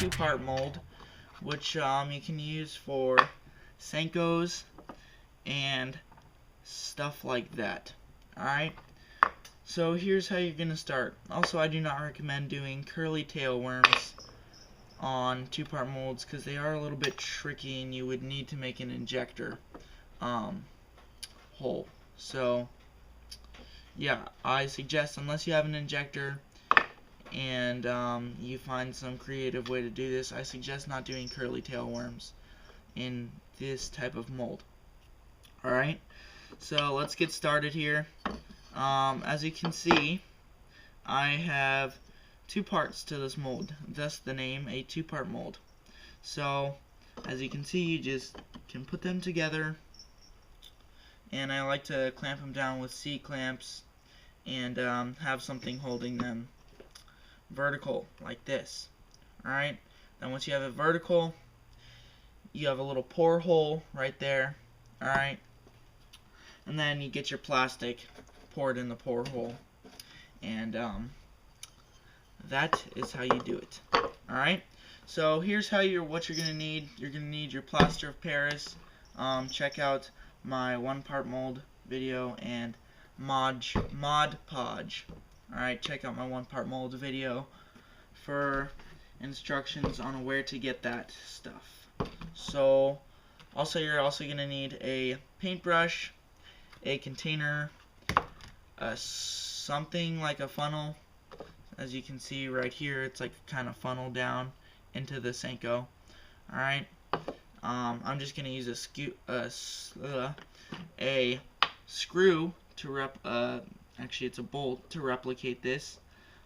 two-part mold, which you can use for Senkos and stuff like that. Alright, so here's how you're going to start. Also, I do not recommend doing curly tail worms on two-part molds because they are a little bit tricky and you would need to make an injector hole. So yeah, I suggest, unless you have an injector and you find some creative way to do this, I suggest not doing curly tail worms in this type of mold. Alright, so let's get started here. As you can see, I have two parts to this mold, thus the name, a two-part mold. So as you can see, you just can put them together, and I like to clamp them down with C-clamps and have something holding them vertical like this. Alright, then once you have it vertical, you have a little pour hole right there. Alright, and then you get your plastic, pour it in the pour hole, and that is how you do it. Alright, so here's how what you're gonna need. You're gonna need your plaster of Paris. Check out my one-part mold video and Mod Podge. Alright, check out my one-part mold video for instructions on where to get that stuff. So also, you're also gonna need a paintbrush, a container, something like a funnel. As you can see right here, it's like kind of funnel down into the Senko. Alright, I'm just gonna use a screw to actually it's a bolt to replicate this.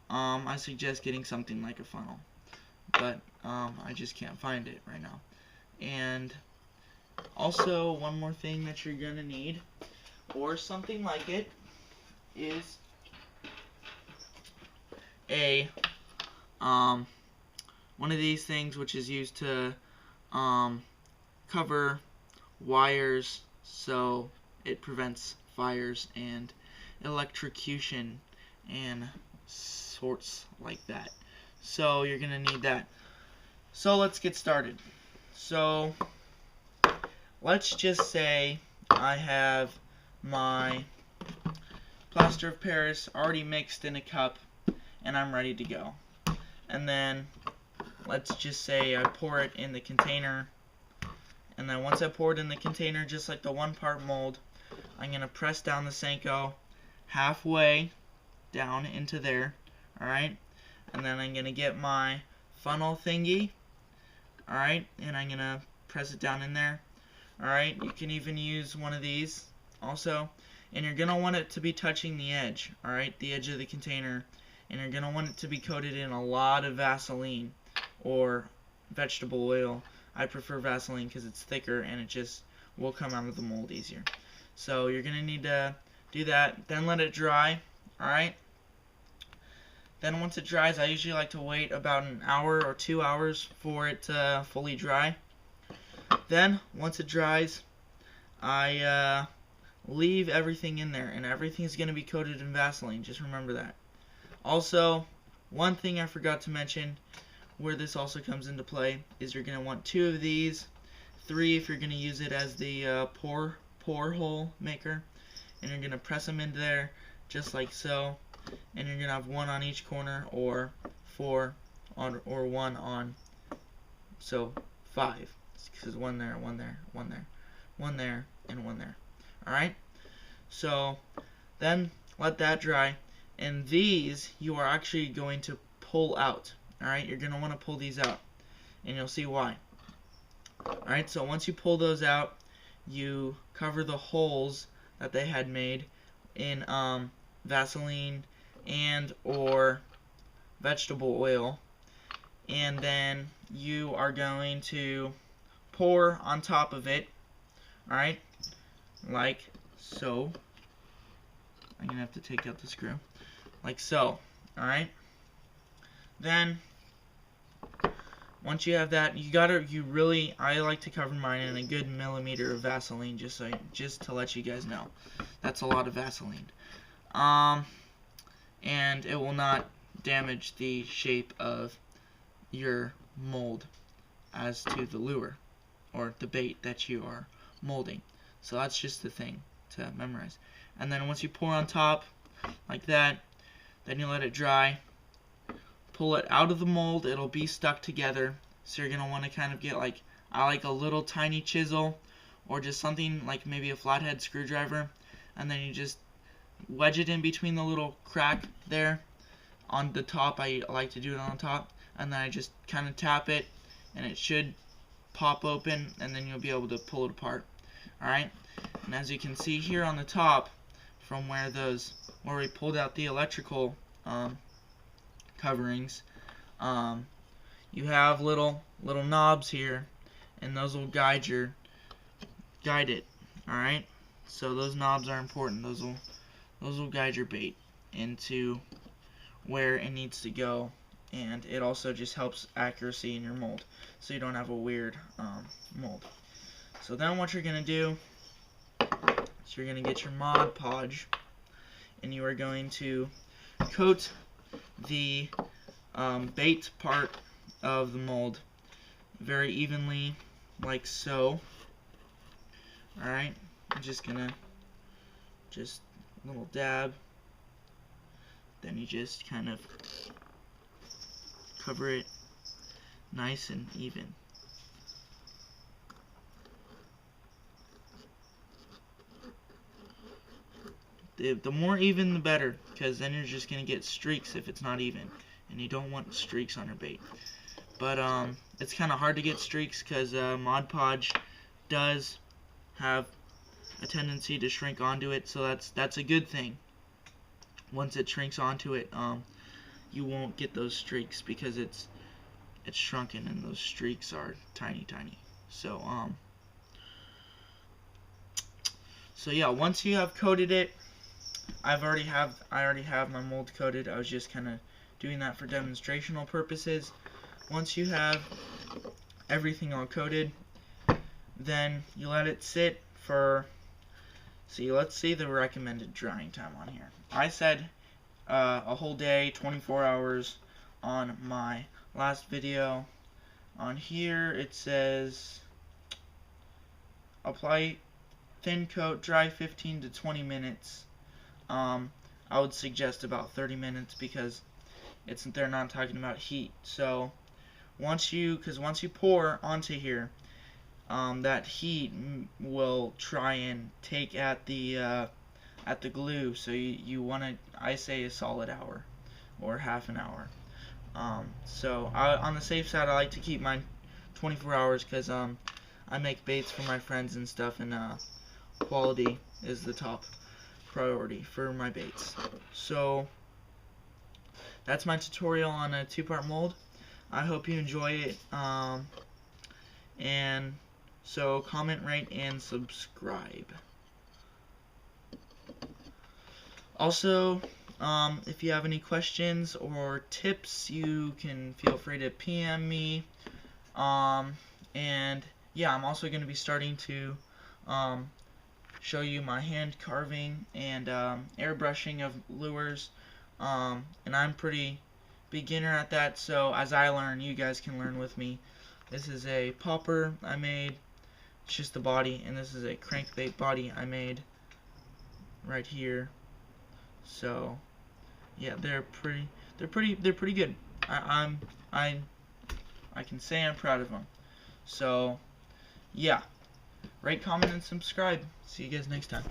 I suggest getting something like a funnel, but I just can't find it right now. And also, one more thing that you're gonna need, or something like it, is a one of these things, which is used to cover wires so it prevents fires and electrocution and sorts like that. So you're gonna need that. So let's get started. So let's just say I have my plaster of Paris already mixed in a cup and I'm ready to go. And then let's just say I pour it in the container, and then once I pour it in the container, just like the one-part mold, I'm gonna press down the Senko halfway down into there. Alright, and then I'm gonna get my funnel thingy. Alright, and I'm gonna press it down in there. Alright, you can even use one of these also, and you're gonna want it to be touching the edge. Alright, the edge of the container, and you're gonna want it to be coated in a lot of Vaseline or vegetable oil. I prefer Vaseline because it's thicker and it just will come out of the mold easier. So you're gonna need to do that, then let it dry. Alright, then once it dries, I usually like to wait about an hour or 2 hours for it to fully dry. Then once it dries, I leave everything in there, and everything's gonna be coated in Vaseline. Just remember that. Also, one thing I forgot to mention, where this also comes into play, is you're going to want 2 of these, 3 if you're going to use it as the pour hole maker, and you're going to press them into there just like so, and you're going to have 1 on each corner, or 4 on, or 1 on, so 5, because 1 there, 1 there, 1 there, 1 there, and 1 there. Alright, so then let that dry. And these you are actually going to pull out. Alright, you're going to want to pull these out, and you'll see why. Alright, so once you pull those out, you cover the holes that they had made in Vaseline and or vegetable oil, and then you are going to pour on top of it. Alright, like so. I'm going to have to take out the screw. Like so. Alright? Then, once you have that, I like to cover mine in a good millimeter of Vaseline, just to let you guys know. That's a lot of Vaseline. And it will not damage the shape of your mold as to the lure or the bait that you are molding. So that's just the thing to memorize. And then once you pour on top like that, then you let it dry. Pull it out of the mold. It'll be stuck together. So you're going to want to kind of get like, I like a little tiny chisel or just something like maybe a flathead screwdriver, and then you just wedge it in between the little crack there on the top. I like to do it on the top, and then I just kind of tap it and it should pop open, and then you'll be able to pull it apart. Alright, and as you can see here on the top, from where we pulled out the electrical coverings, you have little knobs here, and those will guide it. Alright, so those knobs are important. Those will guide your bait into where it needs to go, and it also just helps accuracy in your mold, so you don't have a weird mold. So then what you're gonna do is you're gonna get your Mod Podge, and you are going to coat the bait part of the mold very evenly, like so. Alright, I'm just gonna a little dab, then you just kind of cover it nice and even. The more even the better, because then you're just gonna get streaks if it's not even, and you don't want streaks on your bait. But it's kind of hard to get streaks because Mod Podge does have a tendency to shrink onto it, so that's a good thing. Once it shrinks onto it, you won't get those streaks because it's shrunken, and those streaks are tiny. So yeah, once you have coated it, I already have my mold coated. I was just kind of doing that for demonstrational purposes. Once you have everything all coated, then you let it sit for, see, let's see the recommended drying time on here. I said a whole day, 24 hours on my last video. On here it says apply thin coat, dry 15 to 20 minutes. I would suggest about 30 minutes because they're not talking about heat. So once you pour onto here, that heat will try and take at the glue. So you want to, I say, a solid hour or half an hour. So on the safe side, I like to keep mine 24 hours because I make baits for my friends and stuff, and quality is the top priority for my baits. So that's my tutorial on a 2-part mold. I hope you enjoy it, and so comment, rate, and subscribe. Also, if you have any questions or tips, you can feel free to PM me. And yeah, I'm also going to be starting to show you my hand carving and airbrushing of lures, and I'm pretty beginner at that, so as I learn, you guys can learn with me. This is a popper I made, it's just the body, and this is a crankbait body I made right here. So yeah, they're pretty good. I can say I'm proud of them. So yeah, rate, comment, and subscribe. See you guys next time.